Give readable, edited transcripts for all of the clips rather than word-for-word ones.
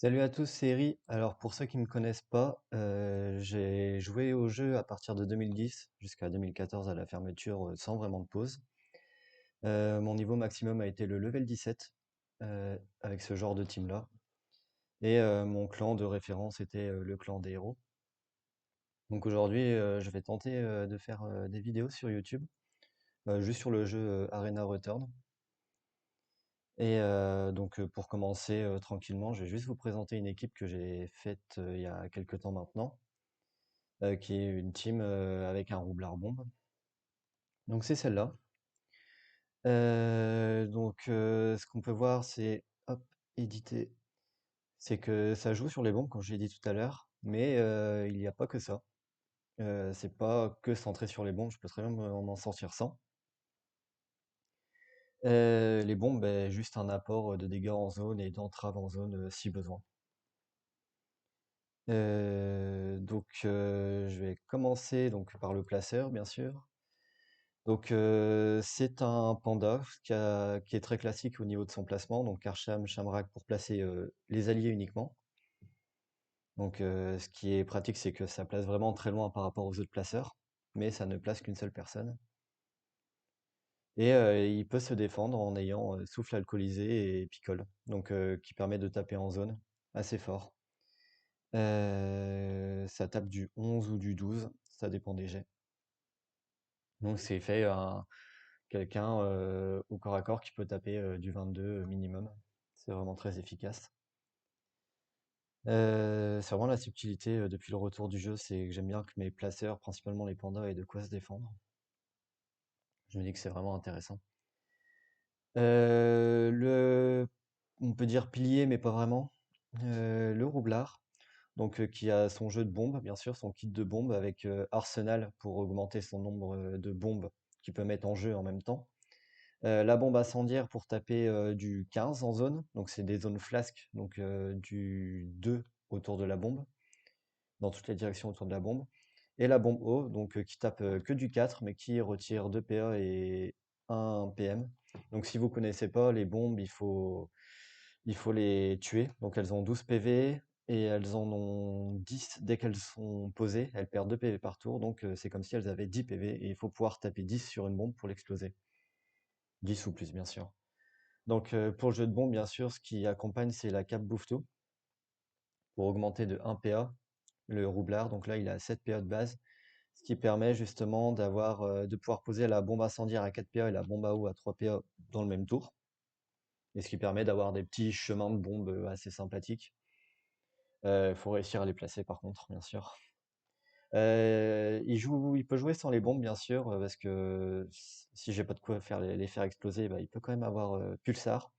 Salut à tous, c'est Eri. Alors pour ceux qui ne me connaissent pas, j'ai joué au jeu à partir de 2010 jusqu'à 2014 à la fermeture sans vraiment de pause. Mon niveau maximum a été le level 17 avec ce genre de team-là. Et mon clan de référence était le clan des héros. Donc aujourd'hui, je vais tenter de faire des vidéos sur YouTube, juste sur le jeu Arena Return. Et pour commencer tranquillement, je vais juste vous présenter une équipe que j'ai faite il y a quelques temps maintenant. Qui est une team avec un roublard bombe. Donc c'est celle-là. Ce qu'on peut voir, c'est hop, éditer. C'est que ça joue sur les bombes, comme je l'ai dit tout à l'heure, mais il n'y a pas que ça. C'est pas que centré sur les bombes, je peux très bien m'en sortir sans. Les bombes, juste un apport de dégâts en zone et d'entrave en zone si besoin. Je vais commencer donc par le placeur, bien sûr. C'est un panda qui est très classique au niveau de son placement, donc Archam, Shamrock pour placer les alliés uniquement. Ce qui est pratique, c'est que ça place vraiment très loin par rapport aux autres placeurs, mais ça ne place qu'une seule personne. Et il peut se défendre en ayant souffle alcoolisé et picole, qui permet de taper en zone assez fort. Ça tape du 11 ou du 12, ça dépend des jets. Donc c'est fait quelqu'un au corps à corps qui peut taper du 22 minimum. C'est vraiment très efficace. C'est vraiment la subtilité depuis le retour du jeu, c'est que j'aime bien que mes placeurs, principalement les pandas, aient de quoi se défendre. Je me dis que c'est vraiment intéressant. Le, on peut dire pilier, mais pas vraiment. Le roublard, qui a son jeu de bombes, bien sûr, son kit de bombes avec arsenal pour augmenter son nombre de bombes qu'il peut mettre en jeu en même temps. La bombe incendiaire pour taper du 15 en zone, donc c'est des zones flasques, du 2 autour de la bombe, dans toutes les directions autour de la bombe. Et la bombe eau, qui tape que du 4, mais qui retire 2 PA et 1 PM. Donc si vous connaissez pas les bombes, il faut les tuer. Donc elles ont 12 PV et elles en ont 10 dès qu'elles sont posées. Elles perdent 2 PV par tour, donc c'est comme si elles avaient 10 PV et il faut pouvoir taper 10 sur une bombe pour l'exploser. 10 ou plus, bien sûr. Pour le jeu de bombe, bien sûr, ce qui accompagne, c'est la cape bouffe-tout pour augmenter de 1 PA le roublard. Donc là, il a 7 PA de base, ce qui permet justement de pouvoir poser la bombe incendiaire à 4 PA et la bombe à eau à 3 PA dans le même tour. Et ce qui permet d'avoir des petits chemins de bombes assez sympathiques. Il faut réussir à les placer par contre, bien sûr. Il peut jouer sans les bombes, bien sûr, parce que si j'ai pas de quoi faire les faire exploser, bah, il peut quand même avoir Pulsar,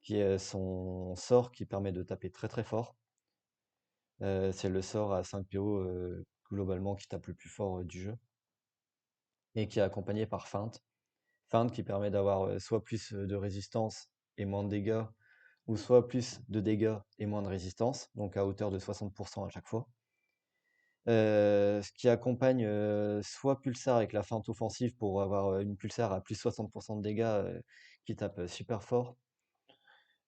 qui est son sort qui permet de taper très très fort. C'est le sort à 5 PO globalement qui tape le plus fort du jeu et qui est accompagné par feinte. Feinte qui permet d'avoir soit plus de résistance et moins de dégâts, ou soit plus de dégâts et moins de résistance, donc à hauteur de 60% à chaque fois. Ce qui accompagne soit Pulsar avec la feinte offensive pour avoir une Pulsar à plus 60% de dégâts qui tape super fort.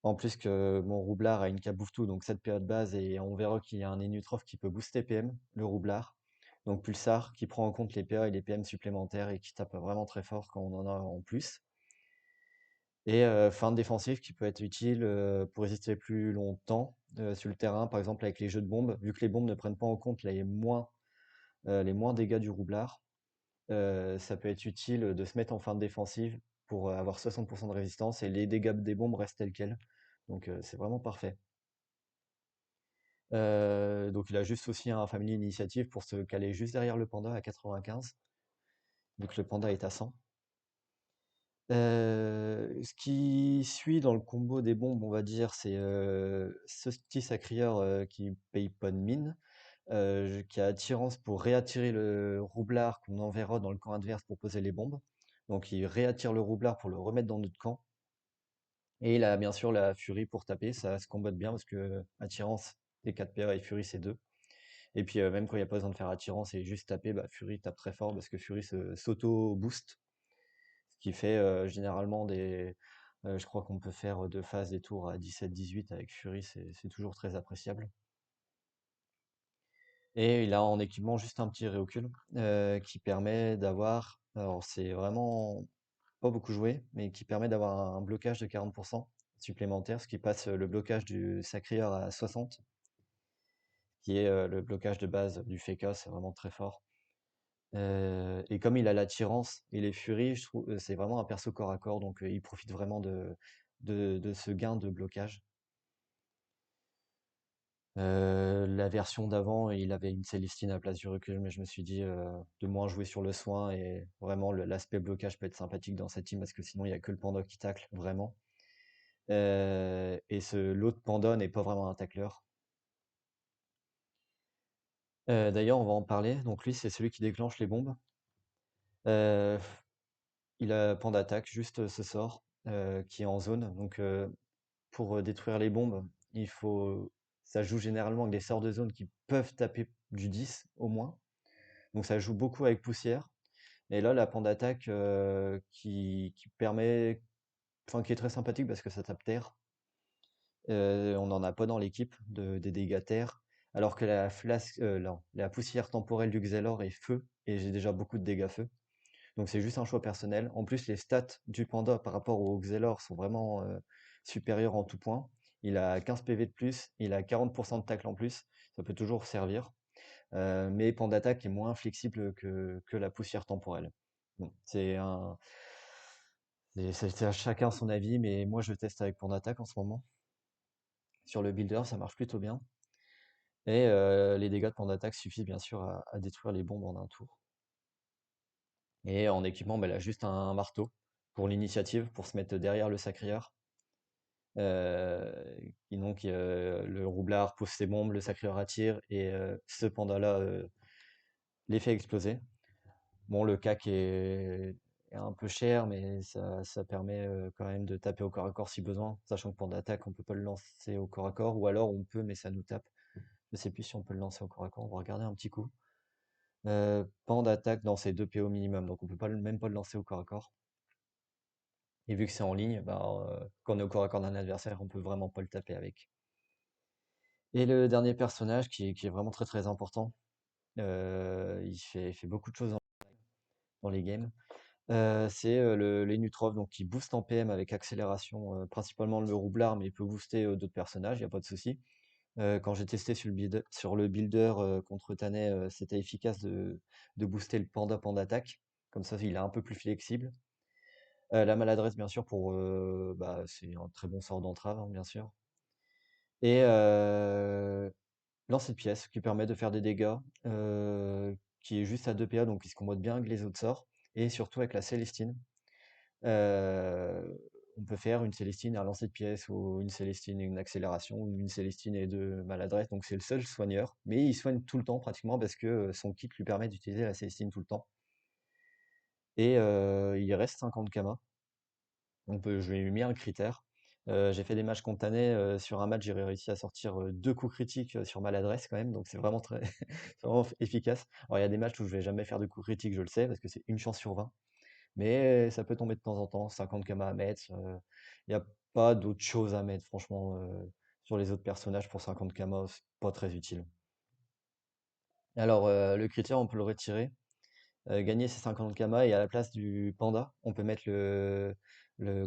En plus que mon roublard a une cabouffe-tout, donc 7 PA de base, et on verra qu'il y a un Inutrof qui peut booster PM, le roublard. Donc Pulsar qui prend en compte les PA et les PM supplémentaires et qui tape vraiment très fort quand on en a en plus. Et feinte défensive qui peut être utile pour résister plus longtemps sur le terrain, par exemple avec les jeux de bombes, vu que les bombes ne prennent pas en compte les moins dégâts du roublard. Ça peut être utile de se mettre en feinte défensive pour avoir 60% de résistance et les dégâts des bombes restent tels quels. C'est vraiment parfait. Il a juste aussi un Family Initiative pour se caler juste derrière le panda à 95, vu que le panda est à 100. Ce qui suit dans le combo des bombes, on va dire, c'est ce petit sacrieur qui paye pas de mine, qui a attirance pour réattirer le roublard qu'on enverra dans le camp adverse pour poser les bombes. Donc il réattire le roublard pour le remettre dans notre camp. Et il a bien sûr la furie pour taper, ça se combotte bien parce que attirance et 4 PA et furie c'est 2. Et puis même quand il n'y a pas besoin de faire attirance et juste taper, bah, furie tape très fort parce que furie s'auto-boost, ce qui fait généralement Je crois qu'on peut faire deux phases des tours à 17-18 avec Fury, c'est toujours très appréciable. Et il a en équipement juste un petit recul qui permet d'avoir, alors c'est vraiment pas beaucoup joué, mais qui permet d'avoir un blocage de 40% supplémentaire, ce qui passe le blocage du Sacrieur à 60, qui est le blocage de base du Feka, c'est vraiment très fort. Et comme il a l'attirance et les furies, je trouve c'est vraiment un perso corps à corps, donc il profite vraiment de ce gain de blocage. La version d'avant, il avait une Célestine à la place du recul, mais je me suis dit de moins jouer sur le soin et vraiment l'aspect blocage peut être sympathique dans cette team parce que sinon il n'y a que le panda qui tacle vraiment. Et l'autre panda n'est pas vraiment un tacleur. D'ailleurs, on va en parler. Donc lui, c'est celui qui déclenche les bombes. Euh, il a panda attaque, juste ce sort qui est en zone. Donc pour détruire les bombes, ça joue généralement avec des sorts de zone qui peuvent taper du 10 au moins. Donc ça joue beaucoup avec poussière. Et là, la panda attaque qui permet, enfin qui est très sympathique parce que ça tape terre. On n'en a pas dans l'équipe des dégâts terre, alors que non, la poussière temporelle du Xelor est feu, et j'ai déjà beaucoup de dégâts feu. Donc c'est juste un choix personnel. En plus, les stats du panda par rapport au Xelor sont vraiment supérieurs en tout point. Il a 15 PV de plus, il a 40% de tacle en plus, ça peut toujours servir. Mais Panda Attack est moins flexible que la poussière temporelle. Bon, c'est à chacun son avis, mais moi je teste avec Panda Attack en ce moment. Sur le builder, ça marche plutôt bien. Et les dégâts de Panda Attack suffisent bien sûr à détruire les bombes en un tour. Et en équipement, bah, elle a juste un marteau pour l'initiative, pour se mettre derrière le sacrieur. Et donc le roublard pose ses bombes, le sacrieur attire, et ce panda-là les fait exploser. Bon, le CAC est un peu cher, mais ça permet quand même de taper au corps à corps si besoin, sachant que Panda Attack, on peut pas le lancer au corps à corps, ou alors on peut, mais ça nous tape. Je sais plus si on peut le lancer au corps à corps, on va regarder un petit coup. Panda attaque dans ses 2 PO minimum, donc on peut même pas le lancer au corps à corps. Et vu que c'est en ligne, bah, quand on est au corps à corps d'un adversaire, on peut vraiment pas le taper avec. Et le dernier personnage qui est vraiment très très important, il fait beaucoup de choses dans les games, c'est les Nutrov, donc qui booste en PM avec accélération, principalement le roublard, mais il peut booster d'autres personnages, il n'y a pas de souci. Quand j'ai testé sur le builder contre Tanet, c'était efficace de booster le panda attaque. Comme ça, il est un peu plus flexible. La maladresse, bien sûr, bah, c'est un très bon sort d'entrave, hein, bien sûr. Et lancer de pièces qui permet de faire des dégâts, qui est juste à 2 PA, donc il se combote bien avec les autres sorts. Et surtout avec la Célestine. On peut faire une Célestine et un lancer de pièces, ou une Célestine et une accélération, ou une Célestine et deux maladresses. Donc c'est le seul soigneur, mais il soigne tout le temps pratiquement parce que son kit lui permet d'utiliser la Célestine tout le temps. Et il reste 50 Kama. Je lui ai mis un critère. J'ai fait des matchs contanés. Sur un match, j'ai réussi à sortir 2 coups critiques sur maladresse quand même, donc c'est vraiment très c'est vraiment efficace. Alors il y a des matchs où je vais jamais faire de coups critiques, je le sais, parce que c'est une chance sur 20. Mais ça peut tomber de temps en temps, 50 kamas à mettre. Il n'y a pas d'autre chose à mettre, franchement, sur les autres personnages pour 50 kamas, c'est pas très utile. Alors, le critère, on peut le retirer, gagner ses 50 kamas, et à la place du panda, on peut mettre le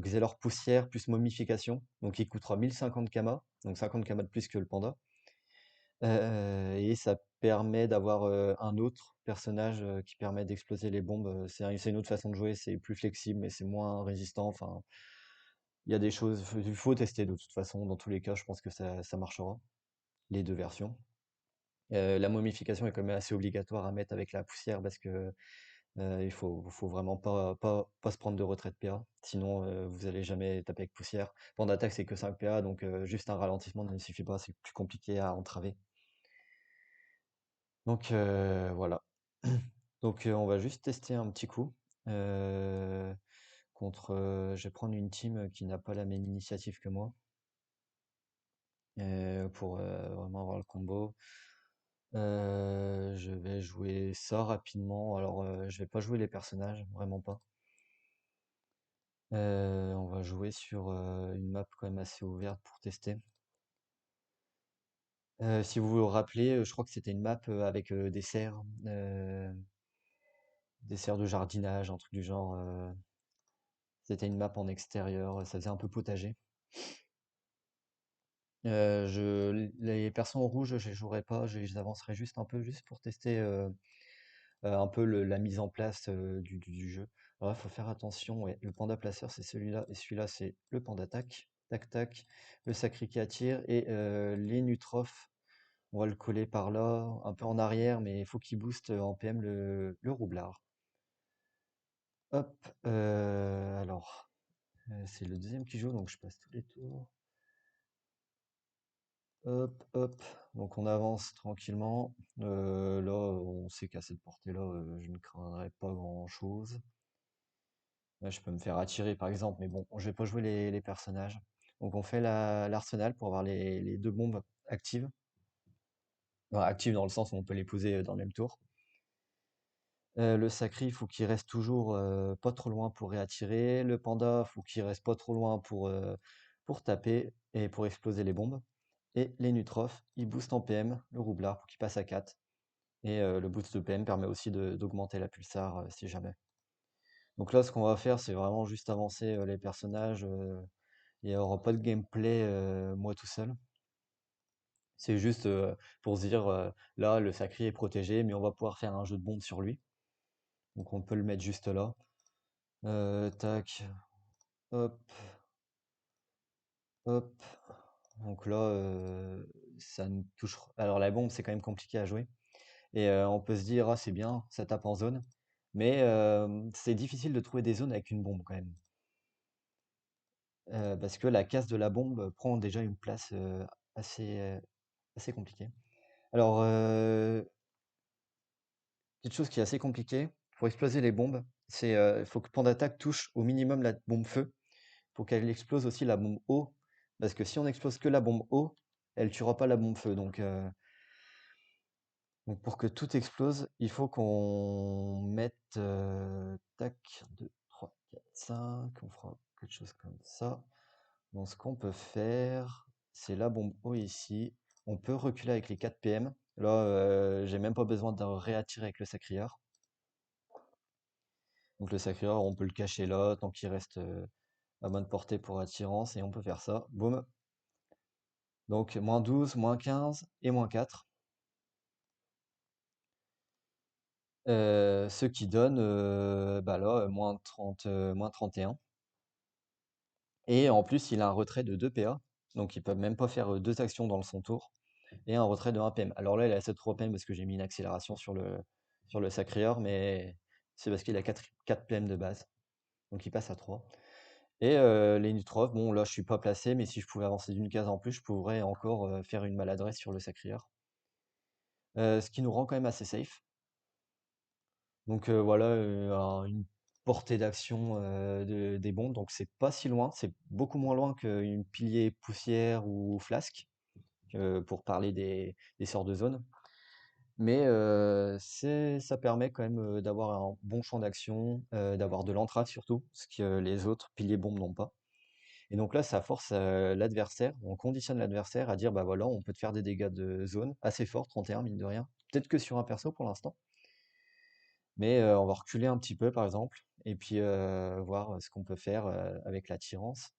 Xelor poussière plus momification, donc il coûtera 1050 kamas, donc 50 kamas de plus que le panda. Et ça permet d'avoir un autre personnage qui permet d'exploser les bombes. C'est une autre façon de jouer, c'est plus flexible, mais c'est moins résistant. Enfin, il y a des choses, il faut tester de toute façon. Dans tous les cas, je pense que ça marchera, les deux versions. La momification est quand même assez obligatoire à mettre avec la poussière parce que il faut vraiment pas se prendre de retraite PA. Sinon, vous allez jamais taper avec poussière. Pendant d'attaque, c'est que 5 PA, donc juste un ralentissement ne suffit pas, c'est plus compliqué à entraver. Donc voilà. Donc on va juste tester un petit coup. euh, je vais prendre une team qui n'a pas la même initiative que moi pour vraiment avoir le combo. Je vais jouer ça rapidement. Alors je vais pas jouer les personnages, vraiment pas. On va jouer sur une map quand même assez ouverte pour tester. Si vous vous rappelez, je crois que c'était une map avec euh, des serres de jardinage, un truc du genre. C'était une map en extérieur, ça faisait un peu potager. Les personnes rouges, je les jouerai pas, je les avancerai juste un peu, juste pour tester un peu la mise en place du jeu. Alors il faut faire attention, ouais. Le panda placeur, c'est celui-là, et celui-là, c'est le panda tac, tac tac, le sacré qui attire, et les nutrophes, on va le coller par là, un peu en arrière, mais il faut qu'il booste en PM le roublard. Hop, alors, c'est le deuxième qui joue, donc je passe tous les tours. Hop, hop. Donc on avance tranquillement. Là, on sait qu'à cette portée-là, je ne craindrai pas grand-chose. Là, je peux me faire attirer par exemple, mais bon, je vais pas jouer les personnages. Donc on fait l'arsenal pour avoir les deux bombes actives. Enfin, actives dans le sens où on peut les poser dans le même tour. Le sacri, il faut qu'il reste toujours pas trop loin pour réattirer. Le panda, il faut qu'il reste pas trop loin pour taper et pour exploser les bombes. Et les nutrophes, ils boostent en PM le roublard pour qu'il passe à 4. Et le boost de PM permet aussi d'augmenter la pulsar si jamais. Donc là, ce qu'on va faire, c'est vraiment juste avancer les personnages. Il n'y aura pas de gameplay moi tout seul. C'est juste pour se dire, là, le sacré est protégé, mais on va pouvoir faire un jeu de bombe sur lui. Donc on peut le mettre juste là. Tac, hop, hop. Donc là, ça ne touche. Alors la bombe, c'est quand même compliqué à jouer. Et on peut se dire, ah, c'est bien, ça tape en zone. Mais c'est difficile de trouver des zones avec une bombe quand même. Parce que la casse de la bombe prend déjà une place assez, assez compliquée. Alors, quelque chose qui est assez compliqué, pour exploser les bombes, c'est il faut que Pandattack touche au minimum la bombe feu, pour qu'elle explose aussi la bombe eau. Parce que si on explose que la bombe eau, elle tuera pas la bombe feu. Donc pour que tout explose, il faut qu'on mette tac, 2, 3, 4, 5, on fera quelque chose comme ça. Donc ce qu'on peut faire, c'est la bombe eau ici. On peut reculer avec les 4 PM. Là, j'ai même pas besoin de réattirer avec le sacrieur. Donc le sacrieur, on peut le cacher là, tant qu'il reste à bonne portée pour attirance, et on peut faire ça. Boum. Donc moins 12, moins 15 et moins 4. Ce qui donne bah là, moins 30, moins 31. Et en plus, il a un retrait de 2 PA. Donc il peut même pas faire deux actions dans son tour. Et un retrait de 1 PM. Alors là, il a 7 3 PM parce que j'ai mis une accélération sur le sacrieur, mais c'est parce qu'il a 4 PM de base. Donc il passe à 3. Et les Nutrov, bon là je suis pas placé, mais si je pouvais avancer d'une case en plus, je pourrais encore faire une maladresse sur le sacrieur. Ce qui nous rend quand même assez safe. Donc voilà, une portée d'action des bombes, donc c'est pas si loin, c'est beaucoup moins loin qu'une pilier poussière ou flasque, pour parler des sorts de zone. Mais ça permet quand même d'avoir un bon champ d'action, d'avoir de l'entrave surtout, ce que les autres piliers bombes n'ont pas. Et donc là, ça force l'adversaire, on conditionne l'adversaire à dire, bah voilà, on peut te faire des dégâts de zone assez forts, 31 mine de rien. Peut-être que sur un perso pour l'instant, mais on va reculer un petit peu par exemple, et puis voir ce qu'on peut faire avec l'attirance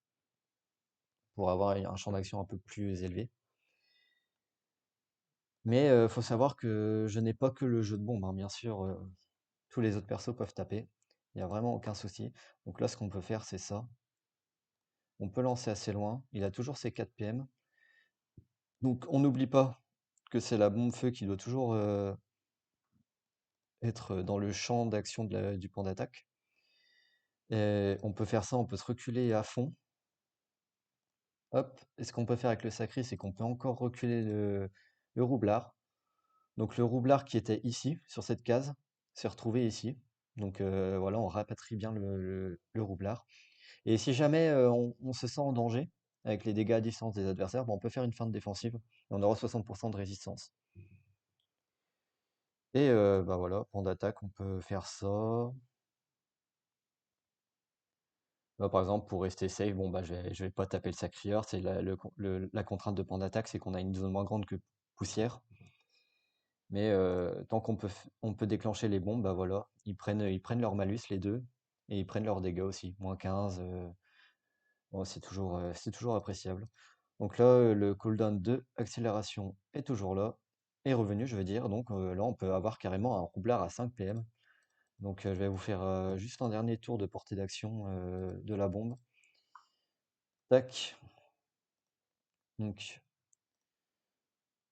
pour avoir un champ d'action un peu plus élevé. Mais faut savoir que je n'ai pas que le jeu de bombe, hein, bien sûr, tous les autres persos peuvent taper, il n'y a vraiment aucun souci. Donc là, ce qu'on peut faire, c'est ça. On peut lancer assez loin, il a toujours ses 4 PM. Donc on n'oublie pas que c'est la bombe feu qui doit toujours être dans le champ d'action du plan d'attaque. Et on peut faire ça, on peut se reculer à fond. Hop. Et ce qu'on peut faire avec le sacré, c'est qu'on peut encore reculer le roublard. Donc le roublard qui était ici, sur cette case, s'est retrouvé ici. Donc voilà, on rapatrie bien le roublard. Et si jamais on se sent en danger avec les dégâts à distance des adversaires, bon, on peut faire une feinte défensive et on aura 60% de résistance. Et bah voilà, pour d'attaque, on peut faire ça. Là, par exemple, pour rester safe, bon, bah, je vais pas taper le sacrieur. C'est la contrainte de point d'attaque, c'est qu'on a une zone moins grande que poussière. Mais tant on peut déclencher les bombes, bah voilà, ils prennent leur malus les deux, et ils prennent leurs dégâts aussi. Moins 15, bon, c'est toujours appréciable. Donc là, le cooldown de accélération est toujours là, est revenu, je veux dire. Donc là, on peut avoir carrément un roublard à 5 PM. Donc je vais vous faire juste un dernier tour de portée d'action de la bombe. Tac. Donc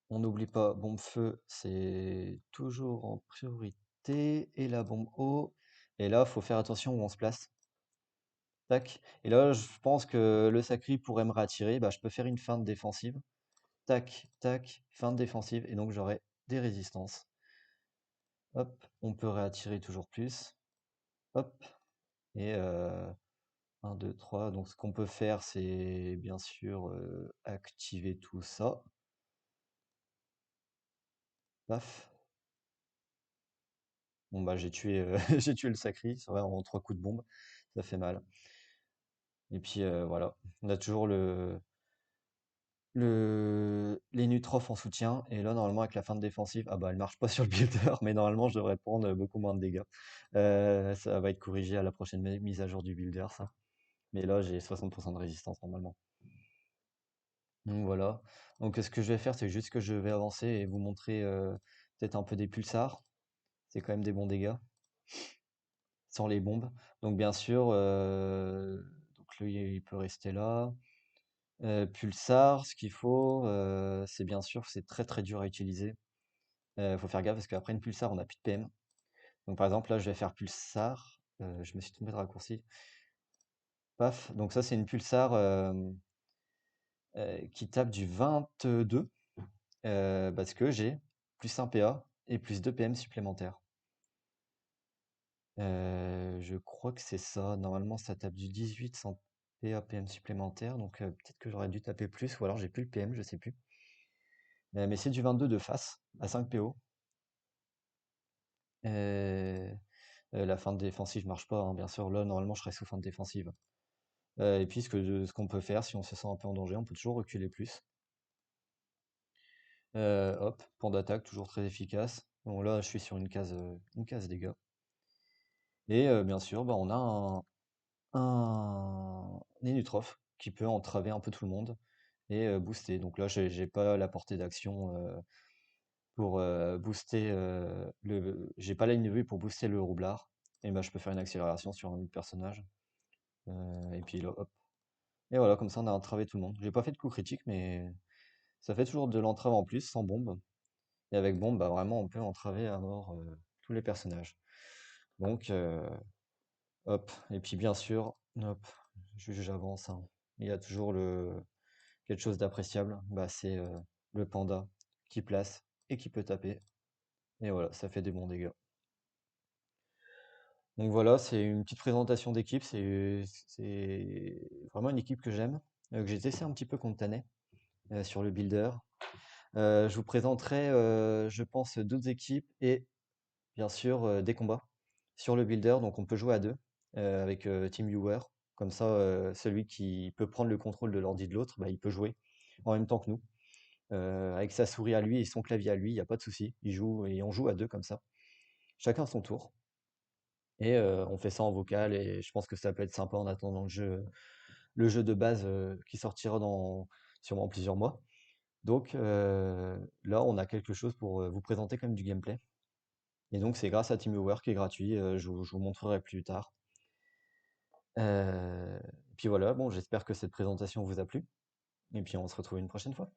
on n'oublie pas, bombe feu, c'est toujours en priorité. Et la bombe eau. Et là, faut faire attention où on se place. Tac. Et là, je pense que le sacri pourrait me réattirer. Bah, je peux faire une feinte défensive. Tac, tac, feinte défensive. Et donc j'aurai des résistances. Hop, on peut réattirer toujours plus. Hop. Et 1, 2, 3. Donc ce qu'on peut faire, c'est bien sûr activer tout ça. Paf. Bon bah j'ai tué, j'ai tué le sacri, c'est vrai, en 3 coups de bombe, ça fait mal. Et puis voilà, on a toujours les Nutrophes en soutien. Et là, normalement, avec la feinte défensive, ah bah elle marche pas sur le builder, mais normalement, je devrais prendre beaucoup moins de dégâts. Ça va être corrigé à la prochaine mise à jour du builder, ça. Mais là, j'ai 60% de résistance normalement. Donc voilà. Donc ce que je vais faire, c'est juste que je vais avancer et vous montrer peut-être un peu des pulsars. C'est quand même des bons dégâts sans les bombes. Donc bien sûr, donc lui, il peut rester là. Pulsar, ce qu'il faut, c'est bien sûr, c'est très très dur à utiliser. Faut faire gaffe parce qu'après une pulsar, on a plus de PM. Donc par exemple, là, je vais faire pulsar. Je me suis trompé de raccourci. Paf. Donc ça, c'est une pulsar qui tape du 22 parce que j'ai plus 1 PA et plus 2 PM supplémentaires. Je crois que c'est ça. Normalement, ça tape du 18 sans PA PM supplémentaire. Donc peut-être que j'aurais dû taper plus ou alors j'ai plus le PM, je sais plus. Mais c'est du 22 de face à 5 PO. La feinte défensive marche pas, hein, bien sûr. Là, normalement, je serais sous feinte défensive. Et puis, ce qu'on peut faire, si on se sent un peu en danger, on peut toujours reculer plus. Hop, point d'attaque, toujours très efficace. Bon, là, je suis sur une case dégâts. Et bien sûr, bah, on a un Nénutroph qui peut entraver un peu tout le monde et booster. Donc là, j'ai pas la portée d'action pour booster j'ai pas la ligne de vue pour booster le roublard. Et bah, je peux faire une accélération sur un autre personnage. Et puis là, hop. Et voilà, comme ça, on a entravé tout le monde. J'ai pas fait de coup critique, mais ça fait toujours de l'entrave en plus, sans bombe. Et avec bombe, bah, vraiment, on peut entraver à mort tous les personnages. Donc, hop. Et puis, bien sûr, hop, j'avance, hein. Il y a toujours quelque chose d'appréciable. Bah, c'est le panda qui place et qui peut taper. Et voilà, ça fait des bons dégâts. Donc voilà, c'est une petite présentation d'équipe. C'est vraiment une équipe que j'aime, que j'ai testé un petit peu contre Tanet sur le builder. Je vous présenterai, je pense, d'autres équipes et bien sûr des combats sur le builder. Donc on peut jouer à deux avec TeamViewer. Comme ça, celui qui peut prendre le contrôle de l'ordi de l'autre, bah, il peut jouer en même temps que nous. Avec sa souris à lui et son clavier à lui, il n'y a pas de souci. Il joue et on joue à deux comme ça. Chacun son tour. Et on fait ça en vocal et je pense que ça peut être sympa en attendant le jeu de base qui sortira dans sûrement plusieurs mois. Donc là, on a quelque chose pour vous présenter comme du gameplay. Et donc c'est grâce à TeamViewer qui est gratuit, je vous montrerai plus tard. Puis voilà, bon, j'espère que cette présentation vous a plu. Et puis on se retrouve une prochaine fois.